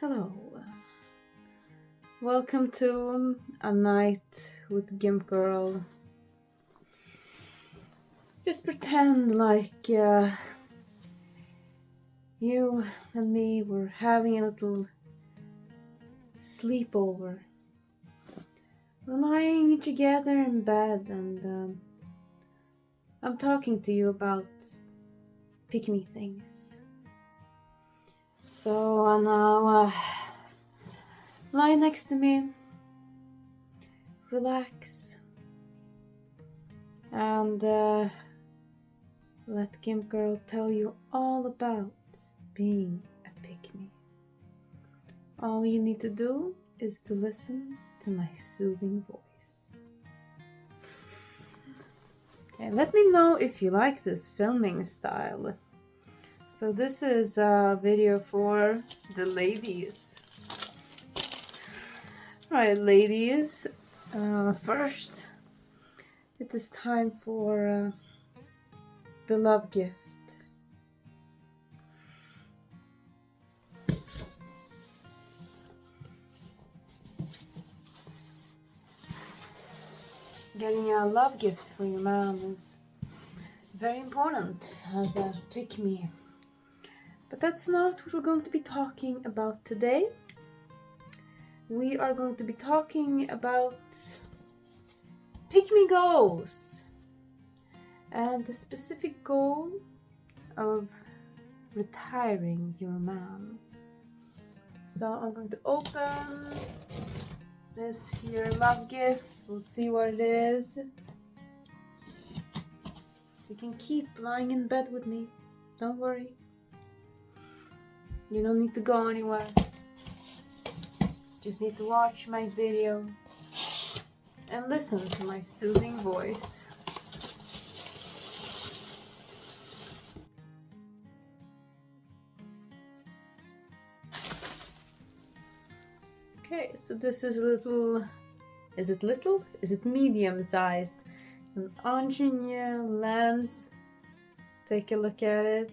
Hello. Welcome to a night with Gimp Girl. Just pretend like you and me were having a little sleepover. We're lying together in bed and I'm talking to you about pick-me things. So now lie next to me, relax, and let Gimp Girl tell you all about being a pick-me. All you need to do is to listen to my soothing voice. Okay, let me know if you like this filming style. So this is a video for the ladies. Alright, ladies, first it is time for the love gift. Getting a love gift for your man is very important as a pick-me. But that's not what we're going to be talking about today. We are going to be talking about pick-me goals and the specific goal of retiring your man. So I'm going to open this here love gift. We'll see what it is. You can keep lying in bed with me. Don't worry. You don't need to go anywhere. Just need to watch my video and listen to my soothing voice. Okay, so this is a little, is it little? Is it medium sized? An Ingenieur lens. Take a look at it.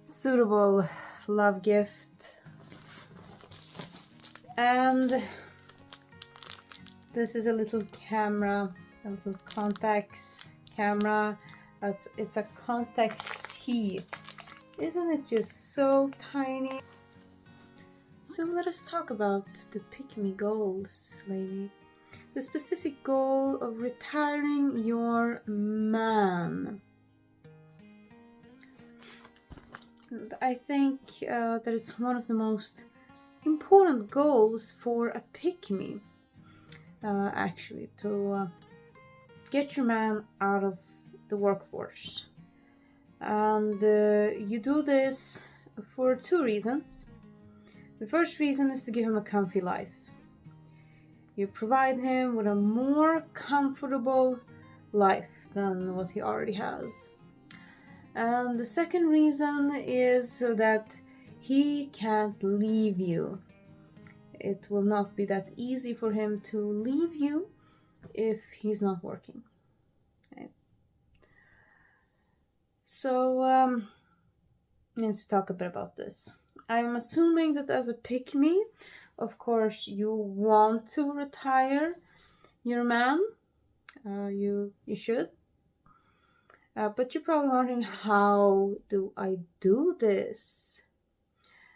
Suitable love gift. And this is a little camera, a little Contax camera. It's a Contax T. Isn't it just so tiny? So let us talk about the pick-me goals, lady. The specific goal of retiring your man. And I think that it's one of the most important goals for a pick-me, actually, to get your man out of the workforce. And you do this for two reasons. The first reason is to give him a comfy life. You provide him with a more comfortable life than what he already has. And the second reason is so that he can't leave you. It will not be that easy for him to leave you if he's not working. Okay. So let's talk a bit about this. I'm assuming that as a pick-me, of course, you want to retire your man. You should. But you're probably wondering, how do I do this?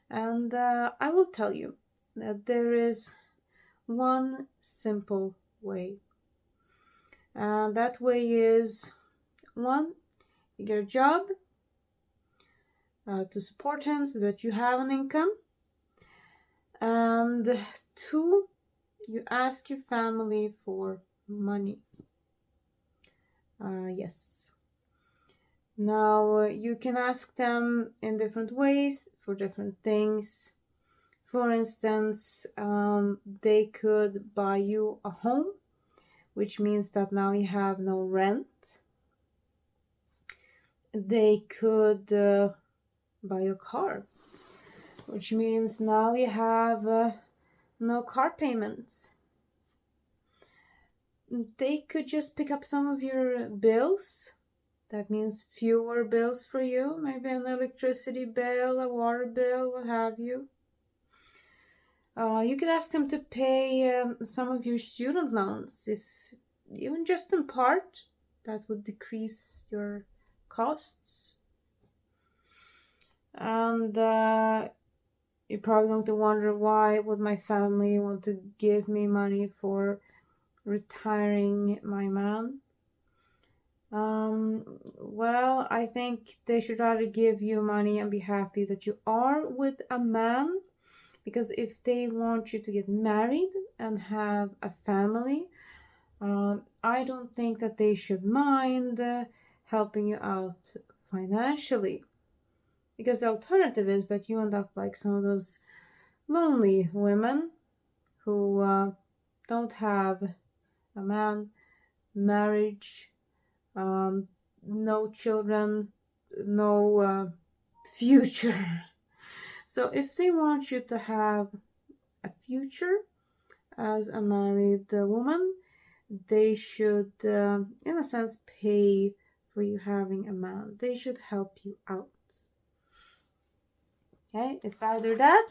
And I will tell you that there is one simple way. And that way is, one, you get a job to support him so that you have an income. And two, you ask your family for money. Yes. Now, you can ask them in different ways for different things. For instance, they could buy you a home, which means that now you have no rent. They could buy a car, which means now you have no car payments. They could just pick up some of your bills. That means fewer bills for you, maybe an electricity bill, a water bill, what have you. You could ask him to pay some of your student loans, if even just in part. That would decrease your costs. And you're probably going to wonder, why would my family want to give me money for retiring my man? Well, I think they should rather give you money and be happy that you are with a man, because if they want you to get married and have a family, I don't think that they should mind helping you out financially. Because the alternative is that you end up like some of those lonely women who don't have a man, marriage, no children, no future. So if they want you to have a future as a married woman, they should, in a sense, pay for you having a man. They should help you out. Okay, it's either that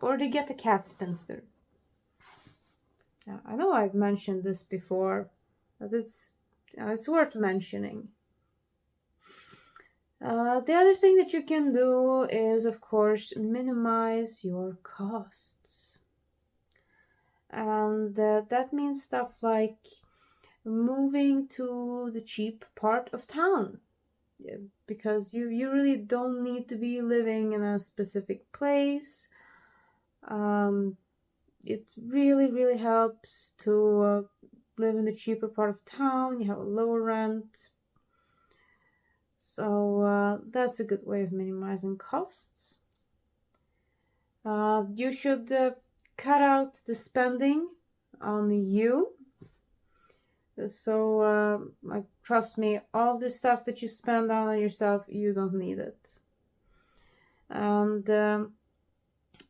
or they get a cat spinster. Now, I know I've mentioned this before, but it's worth mentioning. The other thing that you can do is, of course, minimize your costs. And that means stuff like moving to the cheap part of town. Because you really don't need to be living in a specific place. It really, really helps to live in the cheaper part of town. You have a lower rent. So that's a good way of minimizing costs. You should cut out the spending on you. So trust me, all the stuff that you spend on yourself, you don't need it. And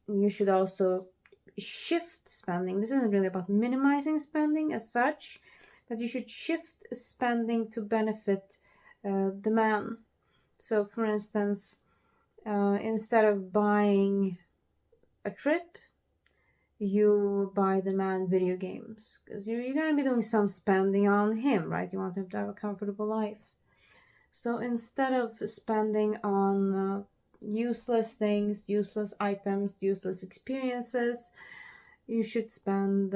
you should also shift spending. This isn't really about minimizing spending as such, but you should shift spending to benefit the man. So, for instance, instead of buying a trip, you buy the man video games, because you're going to be doing some spending on him, right? You want him to have a comfortable life. So instead of spending on useless things, useless items, useless experiences, you should spend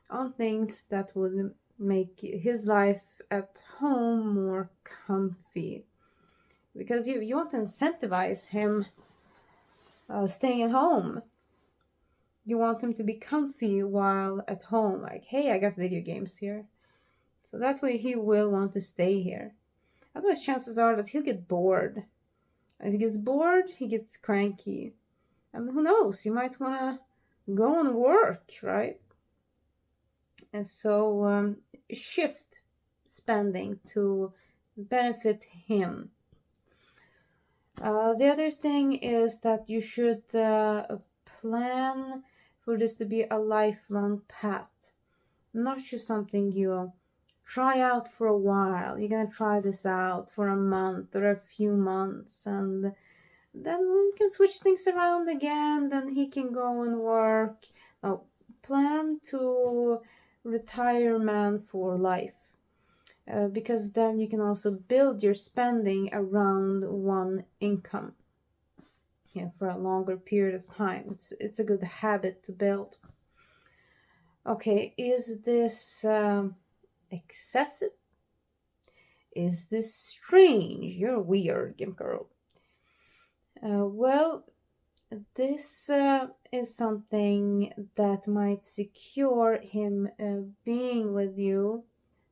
on things that would make his life at home more comfy. Because you want to incentivize him staying at home. You want him to be comfy while at home. Like, hey, I got video games here. So that way he will want to stay here. Otherwise, chances are that he'll get bored. And if he gets bored, he gets cranky. And who knows, he might want to go and work, right? And so shift spending to benefit him. The other thing is that you should plan for this to be a lifelong path, not just something you try out for a while. You're gonna try this out for a month or a few months, and then we can switch things around again. Then he can go and work. Oh, plan to retire man for life. Because then you can also build your spending around one income, for a longer period of time. It's a good habit to build. Okay, is this excessive? Is this strange? You're weird, Game Girl. Well, this is something that might secure him being with you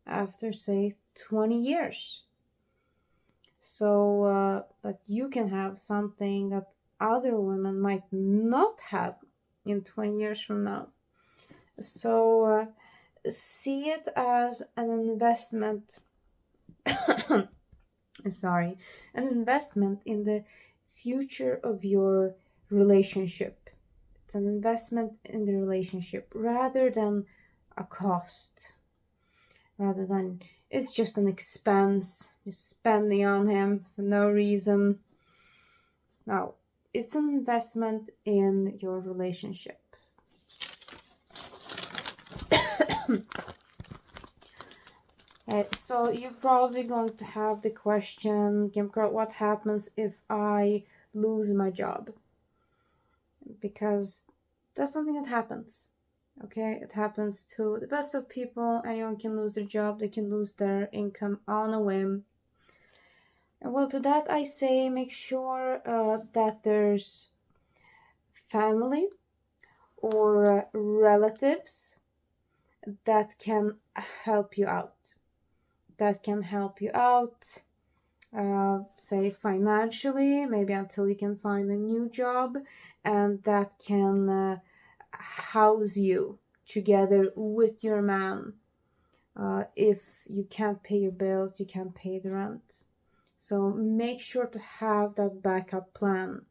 after, say, 20 years. So, but you can have something that other women might not have in 20 years from now. So, see it as an investment. Sorry, an investment in the future of your relationship. It's an investment in the relationship rather than a cost. Rather than it's just an expense, you're spending on him for no reason. No, it's an investment in your relationship. So you're probably going to have the question, Game Girl, what happens if I lose my job? Because that's something that happens. Okay, it happens to the best of people. Anyone can lose their job, they can lose their income on a whim. And well, to that I say, make sure that there's family or relatives that can help you out. That can help you out, say financially, maybe until you can find a new job, and that can house you together with your man. If you can't pay your bills, you can't pay the rent. So make sure to have that backup plan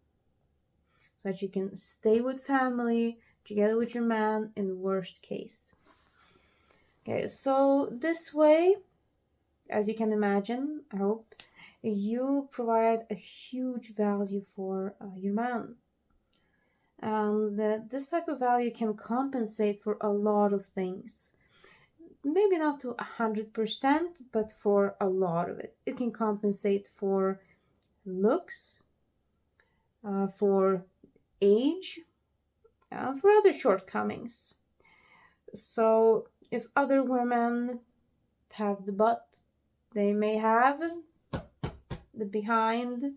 so that you can stay with family together with your man in the worst case. Okay, so this way, as you can imagine, I hope, you provide a huge value for your man. And this type of value can compensate for a lot of things. Maybe not to 100%, but for a lot of it. It can compensate for looks, for age, for other shortcomings. So if other women have the butt, they may have the behind.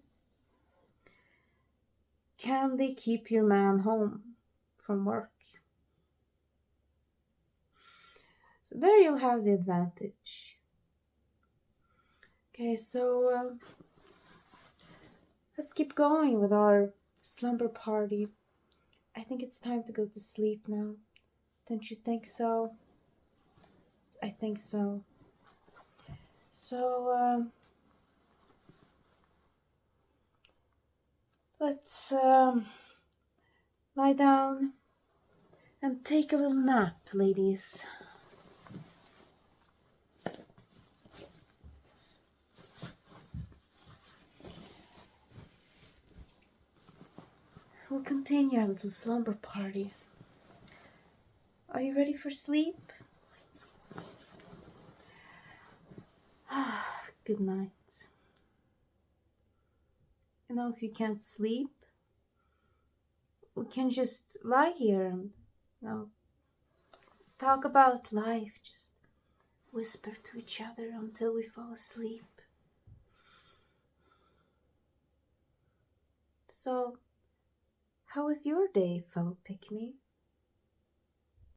Can they keep your man home from work? So there you'll have the advantage. Okay, so let's keep going with our slumber party. I think it's time to go to sleep now. Don't you think so? I think so. So, let's lie down and take a little nap, ladies. We'll continue our little slumber party. Are you ready for sleep? Good night. You know, if you can't sleep, we can just lie here and, talk about life. Just whisper to each other until we fall asleep. So, how was your day, fellow Pick-Me?